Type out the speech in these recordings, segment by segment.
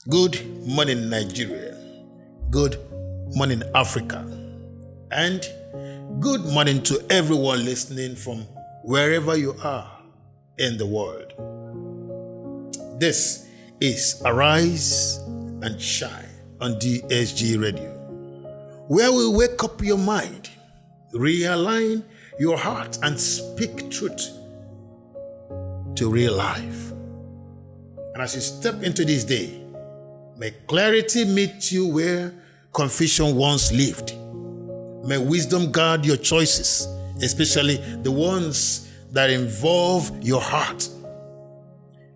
Good morning, Nigeria. Good morning, Africa. And good morning to everyone listening from wherever you are in the world. This is Arise and Shine on DSG Radio, where we wake up your mind, realign your heart, and speak truth to real life. And as you step into this day, may clarity meet you where confusion once lived. May wisdom guard your choices, especially the ones that involve your heart.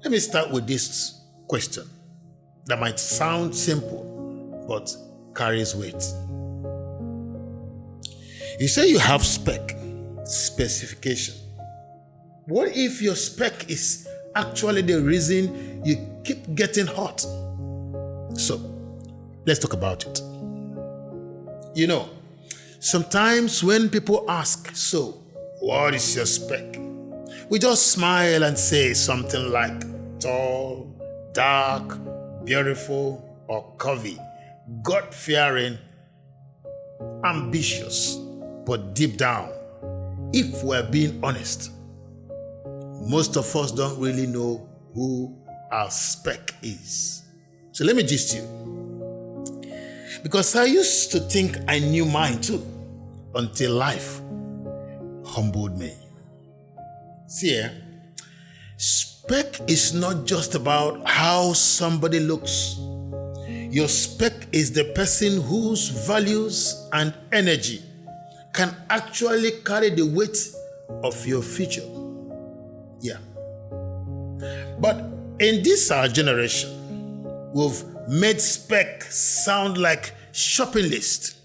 Let me start with this question that might sound simple, but carries weight. You say you have spec, specification. What if your spec is actually the reason you keep getting hot? So, let's talk about it. You know, sometimes when people ask, so, what is your spec? We just smile and say something like tall, dark, beautiful, or curvy, God-fearing, ambitious. But deep down, if we're being honest, most of us don't really know who our spec is. So let me gist you. Because I used to think I knew mine too, until life humbled me. See here, spec is not just about how somebody looks. Your spec is the person whose values and energy can actually carry the weight of your future. Yeah. But in this our generation, we've made spec sound like shopping list,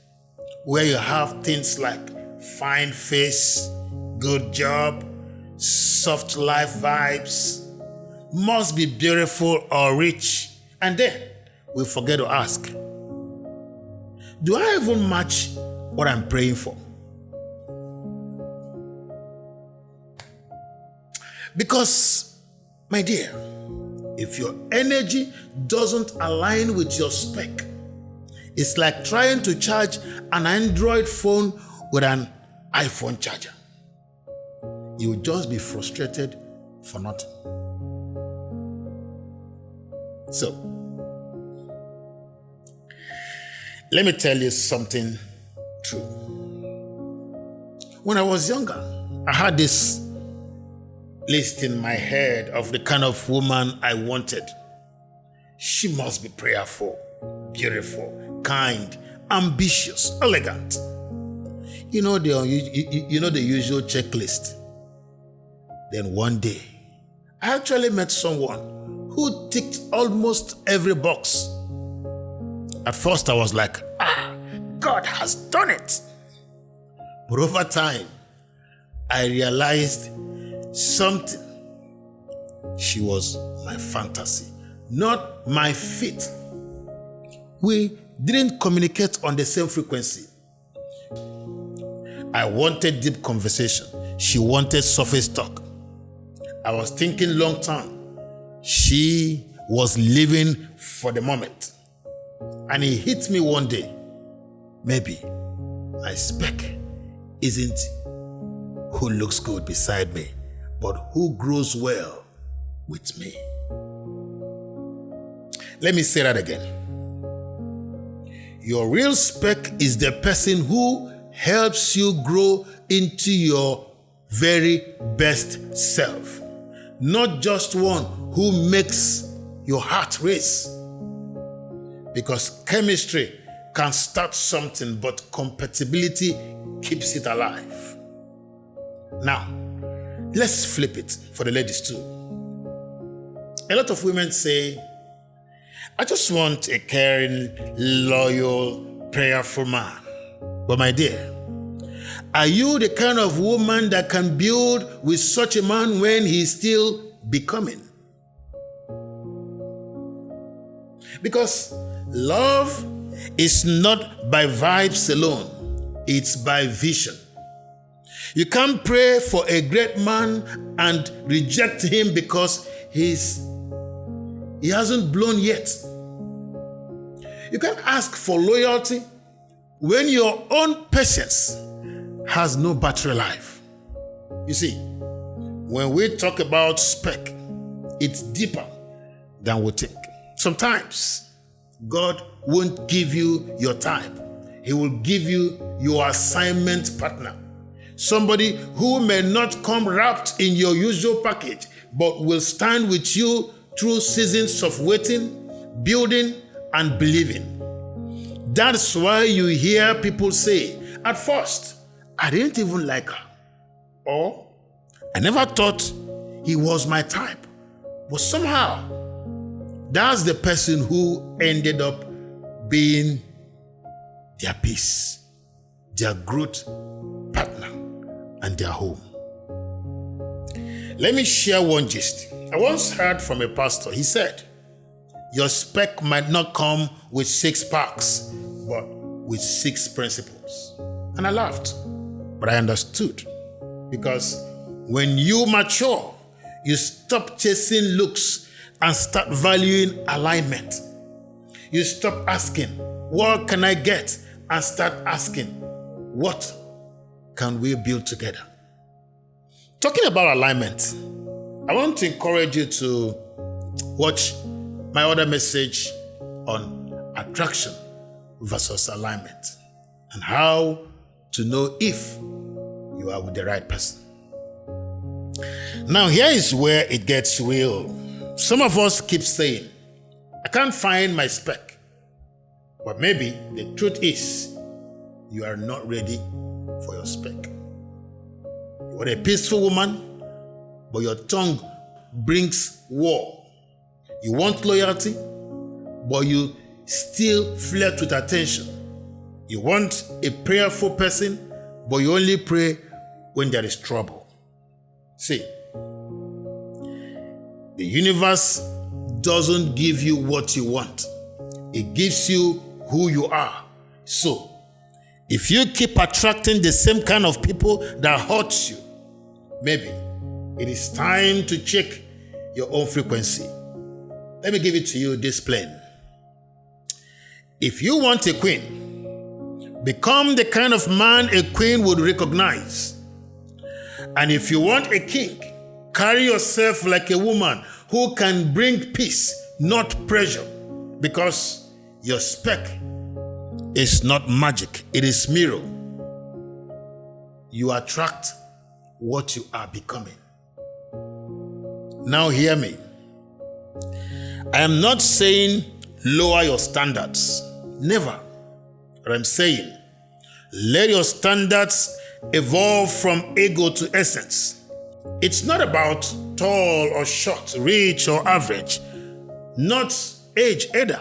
where you have things like fine face, good job, soft life vibes, must be beautiful or rich, and then we forget to ask, do I even match what I'm praying for? Because, my dear, if your energy doesn't align with your spec, it's like trying to charge an Android phone with an iPhone charger. You will just be frustrated for nothing. So, let me tell you something true. When I was younger, I had this list in my head of the kind of woman I wanted. She must be prayerful, beautiful, kind, ambitious, elegant. You know the usual checklist. Then one day, I actually met someone who ticked almost every box. At first, I was like, God has done it. But over time, I realized something. She was my fantasy, not my fit. We didn't communicate on the same frequency. I wanted deep conversation. She wanted surface talk. I was thinking long term. She was living for the moment. And it hit me one day. Maybe my spec isn't who looks good beside me, but who grows well with me. Let me say that again. Your real spec is the person who helps you grow into your very best self, not just one who makes your heart race. Because chemistry can start something, but compatibility keeps it alive. Now, let's flip it for the ladies too. A lot of women say, I just want a caring, loyal, prayerful man. But my dear, are you the kind of woman that can build with such a man when he's still becoming? Because love is not by vibes alone, it's by vision. You can't pray for a great man and reject him because he hasn't blown yet. You can't ask for loyalty when your own patience has no battery life. You see, when we talk about spec, it's deeper than we think. Sometimes God won't give you your type. He will give you your assignment partner. Somebody who may not come wrapped in your usual package, but will stand with you through seasons of waiting, building, and believing. That's why you hear people say, at first, I didn't even like her. Or, I never thought he was my type. But somehow, that's the person who ended up being their peace, their growth partner, and their home. Let me share one gist. I once heard from a pastor. He said, your spec might not come with 6 packs, but with 6 principles. And I laughed, but I understood. Because when you mature, you stop chasing looks and start valuing alignment. You stop asking, what can I get? And start asking, what can we build together? Talking about alignment, I want to encourage you to watch my other message on attraction versus alignment and how to know if you are with the right person. Now, here is where it gets real. Some of us keep saying, I can't find my spec. But maybe the truth is, you are not ready for your spec. You are a peaceful woman, but your tongue brings war. You want loyalty, but you still flirt with attention. You want a prayerful person, but you only pray when there is trouble. See, the universe doesn't give you what you want. It gives you who you are. So, if you keep attracting the same kind of people that hurt you, maybe it is time to check your own frequency. Let me give it to you this plain. If you want a queen, become the kind of man a queen would recognize. And if you want a king, carry yourself like a woman who can bring peace, not pressure, because your spec is not magic, it is mirror. You attract what you are becoming. Now hear me. I am not saying lower your standards. Never. But I'm saying let your standards evolve from ego to essence. It's not about tall or short, rich or average, not age either.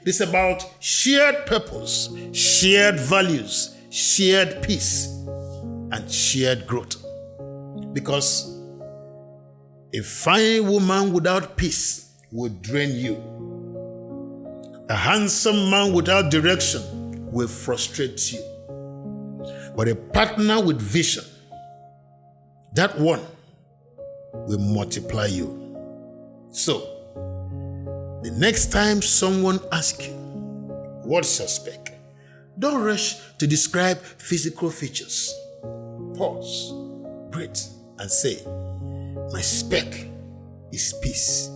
It's about shared purpose, shared values, shared peace, and shared growth. Because a fine woman without peace would drain you. A handsome man without direction will frustrate you. But a partner with vision, that one will multiply you. So, the next time someone asks you, what's your spec? Don't rush to describe physical features. Pause, breathe, and say, my spec is peace.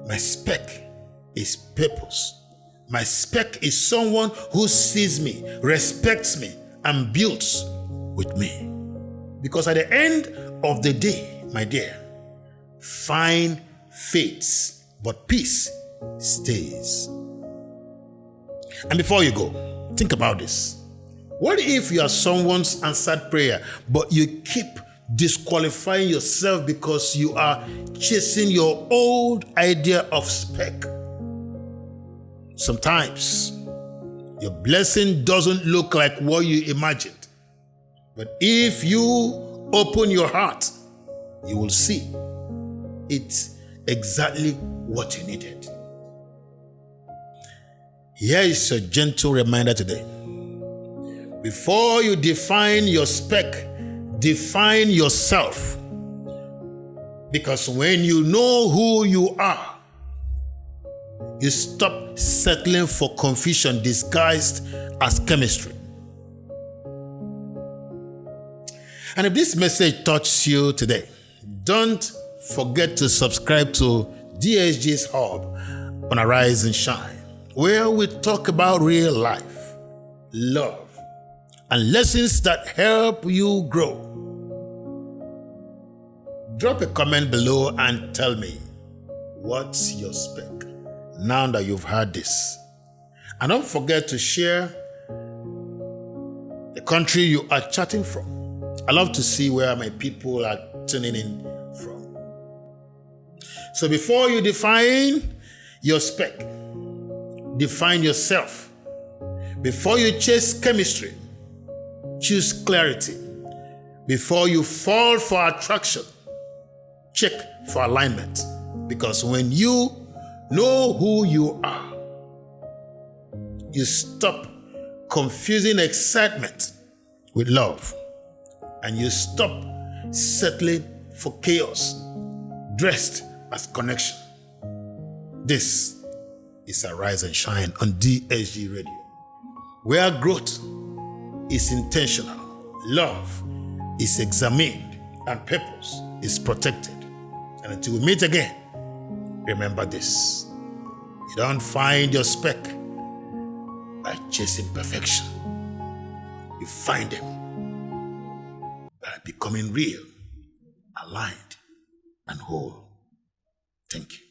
My spec is purpose. My spec is someone who sees me, respects me, and builds with me. Because at the end of the day, my dear, fine fades, but peace stays. And before you go, think about this. What if you are someone's answered prayer, but you keep disqualifying yourself because you are chasing your old idea of spec? Sometimes your blessing doesn't look like what you imagined. But if you open your heart, you will see it's exactly what you needed. Here is a gentle reminder today. Before you define your spec, define yourself. Because when you know who you are, You stop settling for confusion disguised as chemistry. And if this message touches you today, don't forget to subscribe to DSG's Hub on Arise and Shine, where we talk about real life, love, and lessons that help you grow. Drop a comment below and tell me, what's your spec now that you've heard this? And don't forget to share the country you are chatting from. I love to see where my people are tuning in from. So before you define your spec, define yourself. Before you chase chemistry, choose clarity. Before you fall for attraction, check for alignment. Because when you know who you are, you stop confusing excitement with love, and you stop settling for chaos dressed as connection. This is Arise and Shine on DSG Radio, where growth is intentional, love is examined, and purpose is protected. And until we meet again, remember this: you don't find your spec by chasing perfection. You find them by becoming real, aligned, and whole. Thank you.